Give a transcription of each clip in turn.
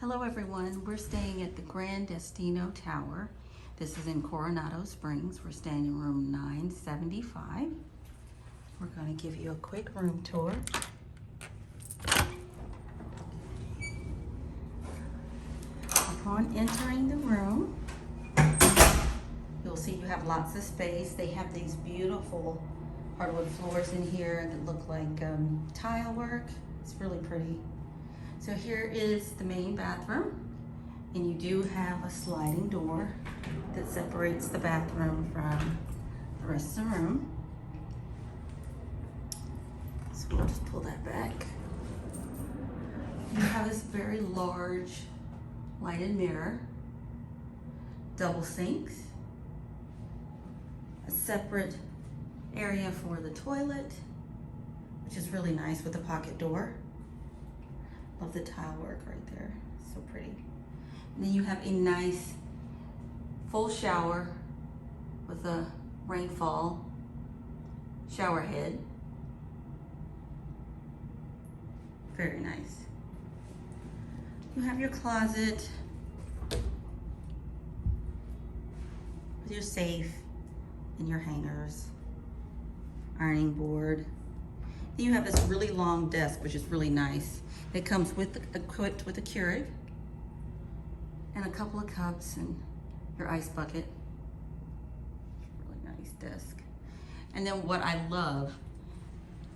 Hello everyone, we're staying at the Gran Destino Tower. This is in Coronado Springs. We're staying in room 975. We're going to give you a quick room tour. Upon entering the room, you'll see you have lots of space. They have these beautiful hardwood floors in here that look like tile work. It's really pretty. So here is the main bathroom, and you do have a sliding door that separates the bathroom from the rest of the room. So we'll just pull that back. You have this very large lighted mirror, double sinks, a separate area for the toilet, which is really nice with a pocket door. Love the tile work right there, so pretty. And then you have a nice full shower with a rainfall shower head. Very nice. You have your closet with your safe and your hangers, ironing board. Then you have this really long desk, which is really nice. It comes equipped with a Keurig and a couple of cups and your ice bucket. Really nice desk. And then what I love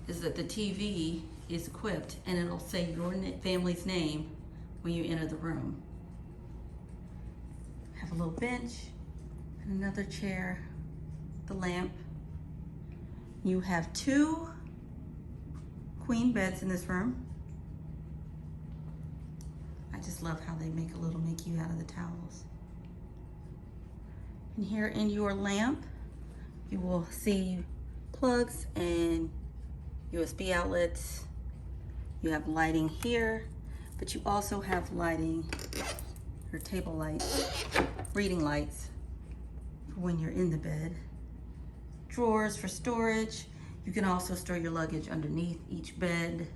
is that the TV is equipped and it'll say your family's name when you enter the room. Have a little bench and another chair, the lamp. You have 2 queen beds in this room. I just love how they make a little Mickey out of the towels. And here in your lamp, you will see plugs and USB outlets. You have lighting here, but you also have lighting, your table lights, reading lights for when you're in the bed. Drawers for storage. You can also store your luggage underneath each bed.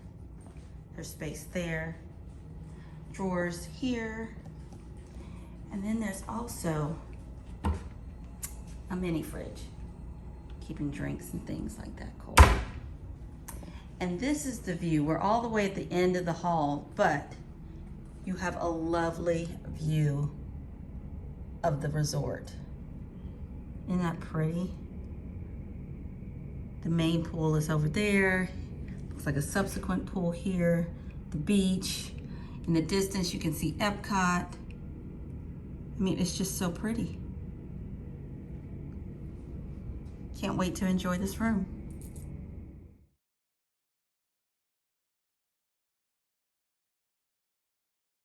There's space there. Drawers here. And then there's also a mini fridge, keeping drinks and things like that cold. And this is the view. We're all the way at the end of the hall, but you have a lovely view of the resort. Isn't that pretty? The main pool is over there. Looks like a subsequent pool here. The beach. In the distance, you can see Epcot. I mean, it's just so pretty. Can't wait to enjoy this room.